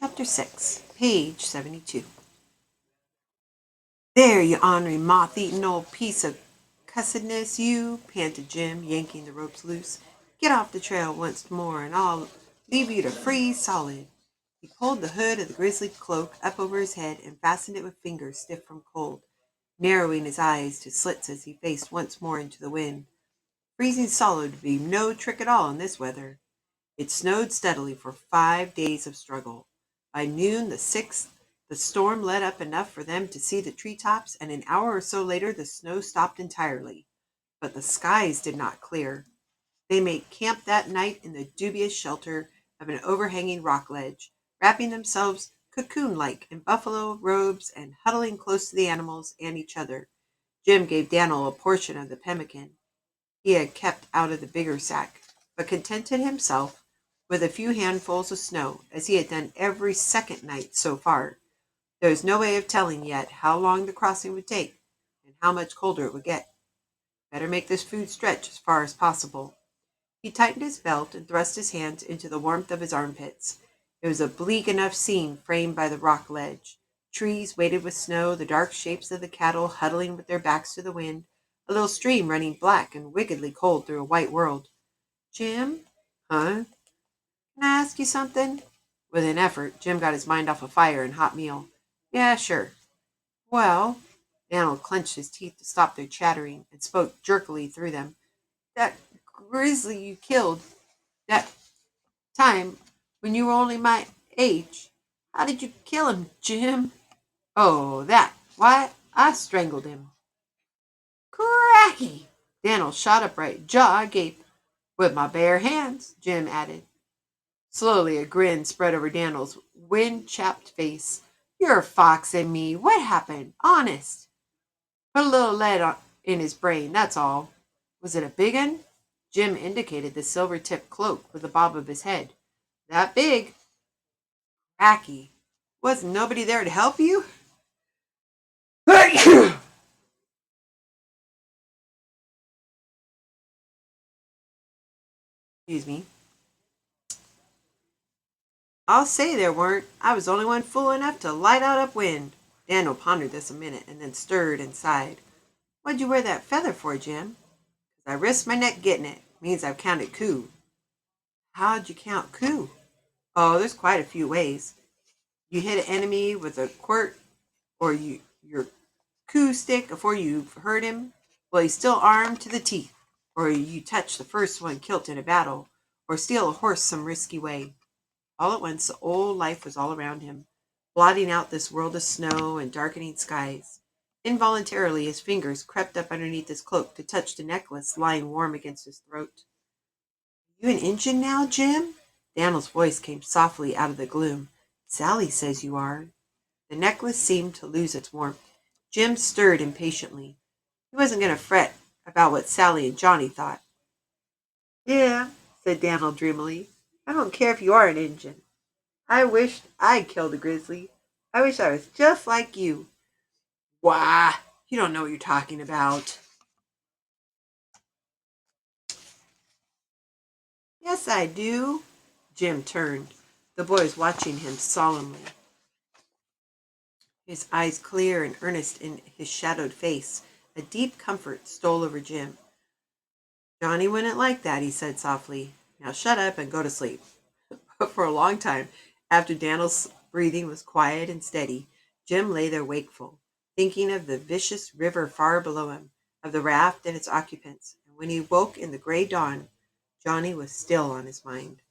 Chapter 6, page 72. There, you ornery moth-eaten old piece of cussedness, you, panted Jim, yanking the ropes loose. Get off the trail once more, and I'll leave you to freeze solid. He pulled the hood of the grizzly cloak up over his head and fastened it with fingers stiff from cold, narrowing his eyes to slits as he faced once more into the wind. Freezing solid would be no trick at all in this weather. It snowed steadily for 5 days of struggle. By noon the 6th, the storm let up enough for them to see the treetops, and an hour or so later the snow stopped entirely. But the skies did not clear. They made camp that night in the dubious shelter of an overhanging rock ledge, wrapping themselves cocoon-like in buffalo robes and huddling close to the animals and each other. Jim gave Dan'l a portion of the pemmican he had kept out of the bigger sack, but contented himself with a few handfuls of snow, as he had done every second night so far. There was no way of telling yet how long the crossing would take, and how much colder it would get. Better make this food stretch as far as possible. He tightened his belt and thrust his hands into the warmth of his armpits. It was a bleak enough scene framed by the rock ledge. Trees weighted with snow, the dark shapes of the cattle huddling with their backs to the wind, a little stream running black and wickedly cold through a white world. Jim? Huh? Can I ask you something? With an effort, Jim got his mind off a fire and hot meal. Yeah, sure. Well, Dan'l clenched his teeth to stop their chattering and spoke jerkily through them. That grizzly you killed that time when you were only my age. How did you kill him, Jim? Oh, that. Why, I strangled him. Cracky! Dan'l shot upright, jaw agape. With my bare hands, Jim added. Slowly a grin spread over Dan'l's wind-chapped face. You're foxing me. What happened? Honest. Put a little in his brain, that's all. Was it a big un? Jim indicated the silver-tipped cloak with a bob of his head. That big. Cracky. Wasn't nobody there to help you? Excuse me. I'll say there weren't. I was the only one fool enough to light out upwind. Dan'l pondered this a minute and then stirred and sighed. What'd you wear that feather for, Jim? 'Cause I risked my neck getting it. Means I've counted coup. How'd you count coup? Oh, there's quite a few ways. You hit an enemy with a quirt, or your coup stick afore you've hurt him, while he's still armed to the teeth, or you touch the first one kilt in a battle, or steal a horse some risky way. All at once the old life was all around him, blotting out this world of snow and darkening skies. Involuntarily his fingers crept up underneath his cloak to touch the necklace lying warm against his throat. You an Injun now, Jim? Dan'l's voice came softly out of the gloom. Sally says you are. The necklace seemed to lose its warmth. Jim stirred impatiently. He wasn't going to fret about what Sally and Johnny thought. Yeah, said Dan'l dreamily. I don't care if you are an Injun. I wished I'd killed a grizzly. I wish I was just like you. Why, you don't know what you're talking about. Yes, I do. Jim turned. The boy was watching him solemnly, his eyes clear and earnest in his shadowed face. A deep comfort stole over Jim. Johnny wouldn't like that, he said softly. Now shut up and go to sleep. But for a long time, after Dan'l's breathing was quiet and steady, Jim lay there wakeful, thinking of the vicious river far below him, of the raft and its occupants, and when he woke in the gray dawn, Johnny was still on his mind.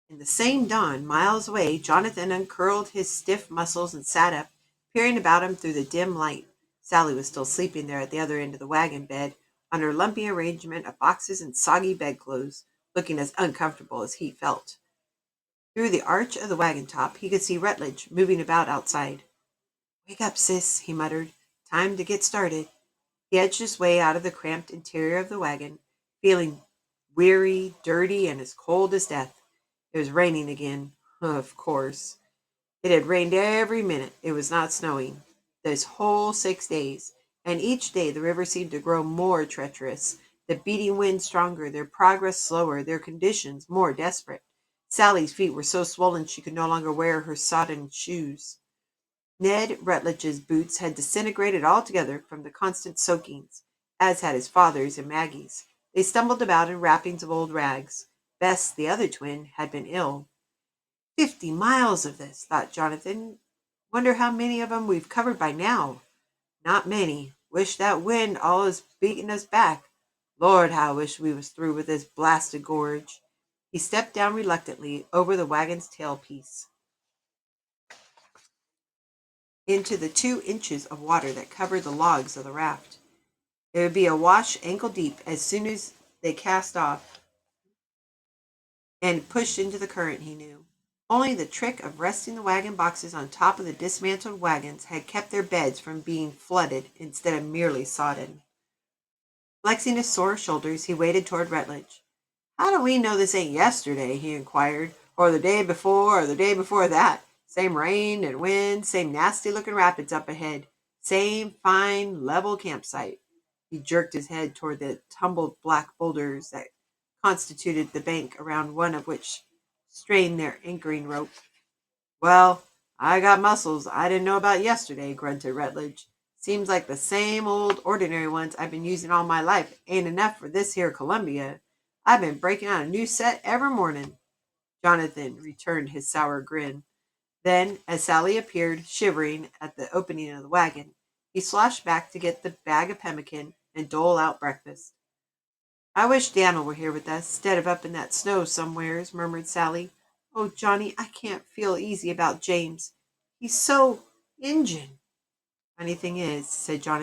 In the same dawn, miles away, Jonathan uncurled his stiff muscles and sat up, peering about him through the dim light. Sally was still sleeping there at the other end of the wagon bed, on her lumpy arrangement of boxes and soggy bedclothes, looking as uncomfortable as he felt. Through the arch of the wagon top, he could see Rutledge moving about outside. Wake up, sis, he muttered. Time to get started. He edged his way out of the cramped interior of the wagon, feeling weary, dirty, and as cold as death. It was raining again. Of course. It had rained every minute. It was not snowing. This whole 6 days. And each day the river seemed to grow more treacherous, the beating wind stronger, their progress slower, their conditions more desperate. Sally's feet were so swollen she could no longer wear her sodden shoes. Ned Rutledge's boots had disintegrated altogether from the constant soakings, as had his father's and Maggie's. They stumbled about in wrappings of old rags. Bess, the other twin, had been ill. 50 miles of this, thought Jonathan. Wonder how many of 'em we've covered by now. Not many. Wish that wind all is beating us back. Lord, how I wish we was through with this blasted gorge. He stepped down reluctantly over the wagon's tailpiece into the 2 inches of water that covered the logs of the raft. It would be a wash ankle deep as soon as they cast off and pushed into the current, he knew. Only the trick of resting the wagon boxes on top of the dismantled wagons had kept their beds from being flooded instead of merely sodden. Flexing his sore shoulders, he waded toward Rutledge. "How do we know this ain't yesterday?" he inquired, "or the day before, or the day before that? Same rain and wind, same nasty-looking rapids up ahead, same fine, level campsite." He jerked his head toward the tumbled black boulders that constituted the bank, around one of which strained their anchoring rope. "Well, I got muscles I didn't know about yesterday," grunted Rutledge. "Seems like the same old ordinary ones I've been using all my life ain't enough for this here Columbia. I've been breaking out a new set every morning." Jonathan returned his sour grin. Then, as Sally appeared, shivering, at the opening of the wagon, he sloshed back to get the bag of pemmican and dole out breakfast. "I wish Dan'l were here with us, 'stead of up in that snow somewheres," murmured Sally. "Oh, Johnny, I can't feel easy about James. He's so Injun." "Funny thing is," said Jonathan,